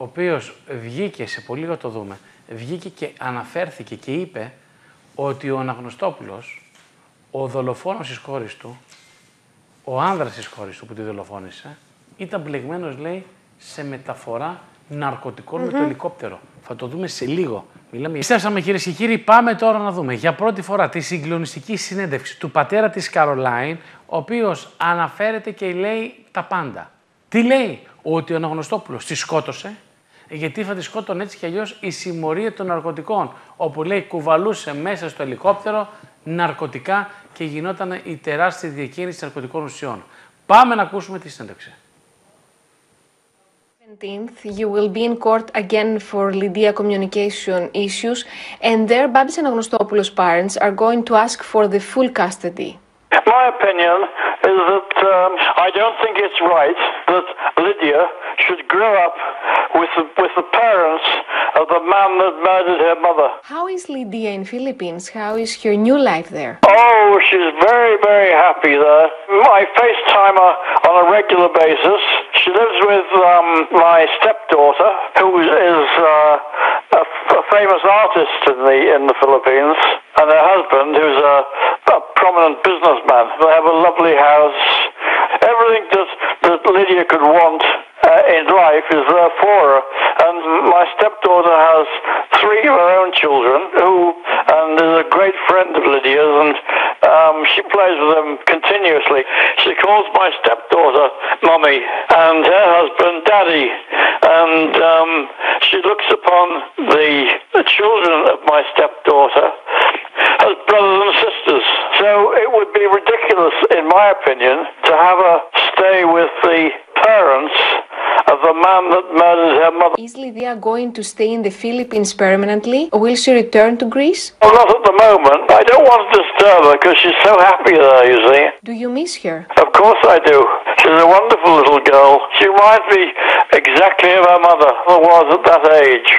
ο οποίος βγήκε, σε πολύ λίγο το δούμε, βγήκε και αναφέρθηκε και είπε ότι ο Αναγνωστόπουλος, ο δολοφόνος της κόρης του, ο άνδρας της κόρης του που τη δολοφόνησε, ήταν μπλεγμένος, λέει, σε μεταφορά ναρκωτικών με το ελικόπτερο. Θα το δούμε σε λίγο. Μιλάμε. Επιστρέψαμε, κυρίες και κύριοι, πάμε τώρα να δούμε για πρώτη φορά τη συγκλονιστική συνέντευξη του πατέρα της Καρολάιν, ο οποίος αναφέρεται και λέει τα πάντα. Τι λέει? Ότι ο Αναγνωστόπουλος τη σκότωσε, γιατί θα τη σκότωνε έτσι κι αλλιώς η συμμορία των ναρκωτικών, όπου λέει κουβαλούσε μέσα στο ελικόπτερο ναρκωτικά και γινόταν η τεράστια διακίνηση ναρκωτικών ουσιών. Πάμε να ακούσουμε τη συνέντευξη. You will be in court again for Lydia communication issues, and there Babis Anagnostopoulos' parents are going to ask for the full custody. My opinion is that I don't think it's right that Lydia should grow up with the parents of the man that murdered her mother. How is Lydia in Philippines? How is her new life there? Oh, she's very, very happy there. I FaceTime her on a regular basis. She lives with my stepdaughter, who is a famous artist in the Philippines, and her husband, who's a prominent businessman. They have a lovely house. Everything that Lydia could want in life is there for her. And my stepdaughter has 3 of her own children and is a great friend of Lydia's, and she plays with them continuously. She calls my stepdaughter Mummy and her husband Daddy, and she looks upon the children of my stepdaughter as brothers and sisters. So it would be ridiculous, in my opinion, to have her stay with the parents of the man that murdered her mother. Is Lydia going to stay in the Philippines permanently, or will she return to Greece? Well, not at the moment. I don't want to disturb her because she's so happy there, you see. Do you miss her? Of course I do. She's a wonderful little girl. She reminds me exactly of her mother was at that age.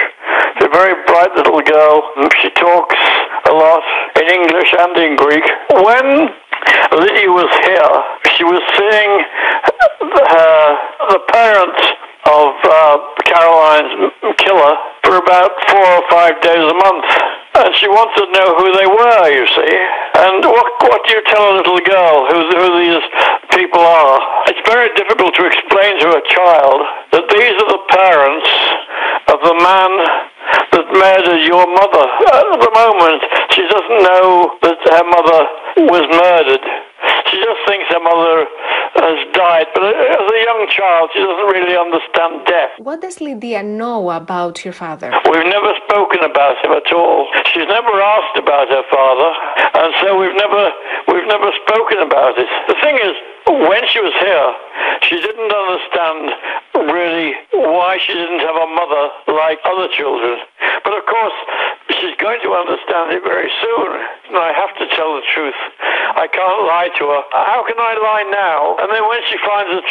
She's a very bright little girl. She talks a lot in English and in Greek. When Lydia was here, she was seeing the parents of Caroline's killer for about 4 or 5 days a month. And she wanted to know who they were, you see. And what do you tell a little girl who these people are? It's very difficult to explain to a child that these are the parents of the man that murdered your mother. At the moment, she doesn't know that her mother was murdered. She just thinks her mother has died, but as a young child, she doesn't really understand death. What does Lydia know about her father? We've never spoken about him at all. She's never asked about her father, and so we've never spoken about it. The thing is, when she was here, she didn't understand really why she didn't have a mother like other children. But of course, she's going to understand it very soon. And I have to tell the truth. I can't lie to her. How can I lie now? And then when she finds the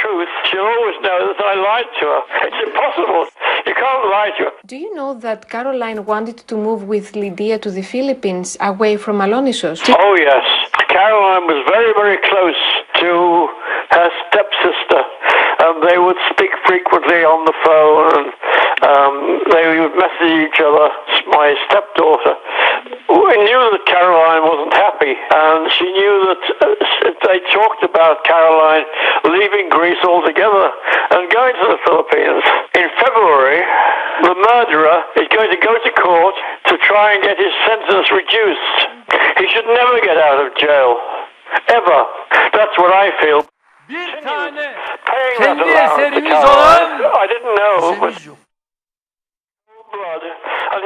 truth, she'll always know that I lied to her. It's impossible. You can't lie to her. Do you know that Caroline wanted to move with Lydia to the Philippines, away from Alonissos? Oh, yes. Caroline was very, very close to her stepsister, and they would speak frequently on the phone, and they would message each other. My stepdaughter, we knew that Caroline wasn't happy, and she knew that they talked about Caroline leaving Greece altogether and going to the Philippines. In February, the murderer is going to go to court to try and get his sentence reduced. He should never get out of jail. Ever. That's what I feel. Bir tane Paying that kendi allowance to eserimiz Caroline. olan I didn't know, but eserimiz yok. blood. And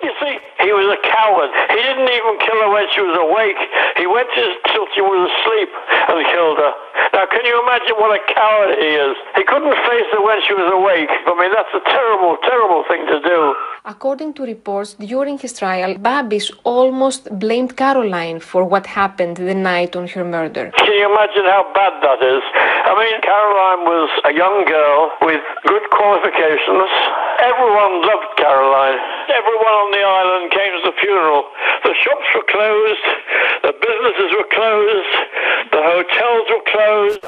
you see, he was a coward. He didn't even kill her when she was awake. He went till she was asleep and killed her. Now, can you imagine what a coward he is? He couldn't face her when she was awake. I mean, that's a terrible, terrible thing to do. According to reports, during his trial, Babis almost blamed Caroline for what happened the night on her murder. Can you imagine how bad that is? I mean, Caroline was a young girl with good qualifications. Everyone loved Caroline. Everyone on the island came to the funeral. The shops were closed, the businesses were closed, the hotels were closed.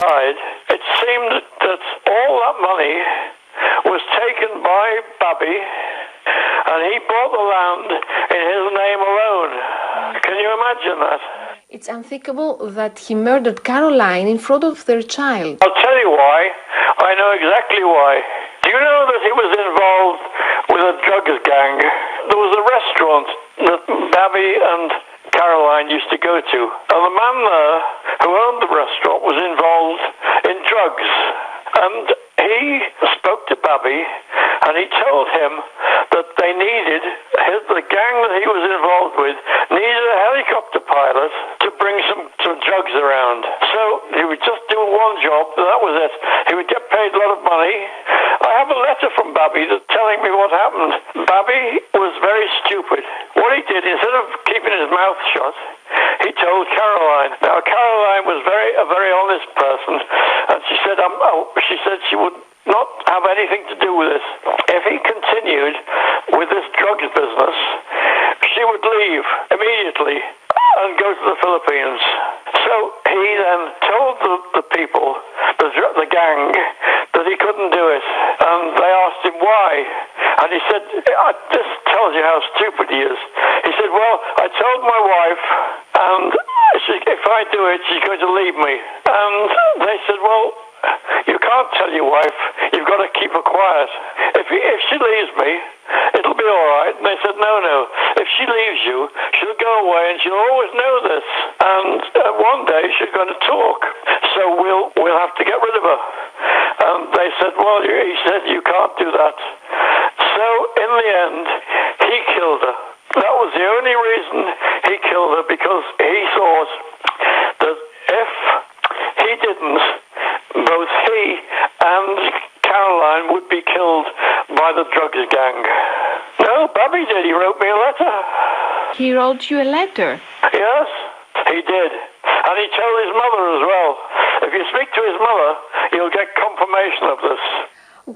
It seemed that all that money was taken by Bobby, and he bought the land in his name alone. Can you imagine that? It's unthinkable that he murdered Caroline in front of their child. I'll tell you why. I know exactly why. Do you know that he was involved with a drugs gang? There was a restaurant that Bobby and Caroline used to go to, and the man there who owned the restaurant was involved in drugs. And he spoke to Bobby, and he told him that they needed, the gang that he was involved with, needed a helicopter pilot to bring some drugs around. So he would just do one job, that was it. He would get paid a lot of money. I have a letter from Bobby telling me what happened. Bobby was very stupid. What he did, instead of keeping his mouth shut, he told Caroline. Now, Caroline was a very honest person, and she said she would not have anything to do with this. If he continued with this drugs business, she would leave immediately and go to the Philippines. So he then told the people, the gang, that he couldn't do it. And they asked him why. And he said, this tells you how stupid he is. He said, well, I told my wife, and if I do it, she's going to leave me. And they said, well, you can't tell your wife. You've got to keep her quiet. If she leaves me, it'll be all right. And they said, no. If she leaves you, she'll go away and she'll always know this. And one day she's going to talk. So we'll have to get rid of her. And they said, well, he said you can't do that. So in the end, he killed her. That was the only reason he killed her, because he thought that if he didn't, both he and Caroline would be killed by the drugs gang. No, Bobby did. He wrote me a letter. He wrote you a letter? Yes, he did. And he told his mother as well. If you speak to his mother, you'll get confirmation of this.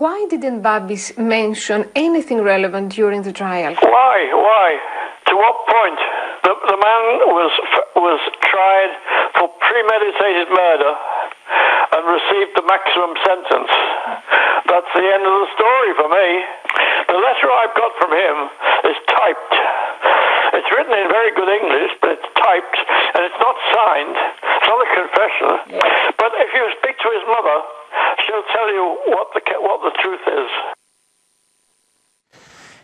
Why didn't Bobby mention anything relevant during the trial? Why? To what point? The man was tried for premeditated murder and received the maximum sentence. That's the end of the story for me. The letter I've got from him is typed. It's written in very good English, but it's typed, and it's not signed. It's not a confession. But if you speak to his mother, she'll tell you what the truth is.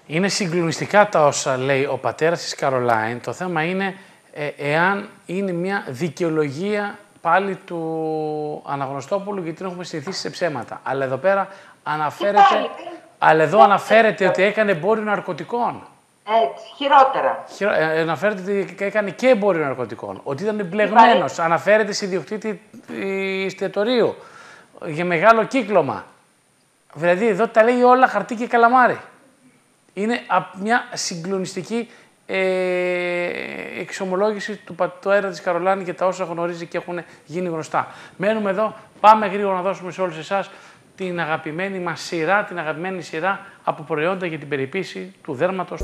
Είναι συγκλονιστικά τα όσα λέει ο πατέρας της Καρολάιν. Το θέμα είναι εάν είναι μια δικαιολογία πάλι του Αναγνωστόπουλου, γιατί την έχουμε συνηθίσει σε ψέματα. Αλλά εδώ πέρα αναφέρεται ότι έκανε εμπόριο ναρκωτικών. Έτσι, χειρότερα. Αναφέρεται ότι έκανε και εμπόριο ναρκωτικών. Ότι ήταν εμπλεγμένος. Αναφέρεται σε ιδιοκτήτη εστιατορίου για μεγάλο κύκλωμα. Δηλαδή εδώ τα λέει όλα χαρτί και καλαμάρι. Είναι μια συγκλονιστική εξομολόγηση του πατέρα της Καρολάιν για τα όσα γνωρίζει και έχουν γίνει γνωστά. Μένουμε εδώ, πάμε γρήγορα να δώσουμε σε όλους εσάς την αγαπημένη μας σειρά, την αγαπημένη σειρά από προϊόντα για την περιποίηση του δέρματος.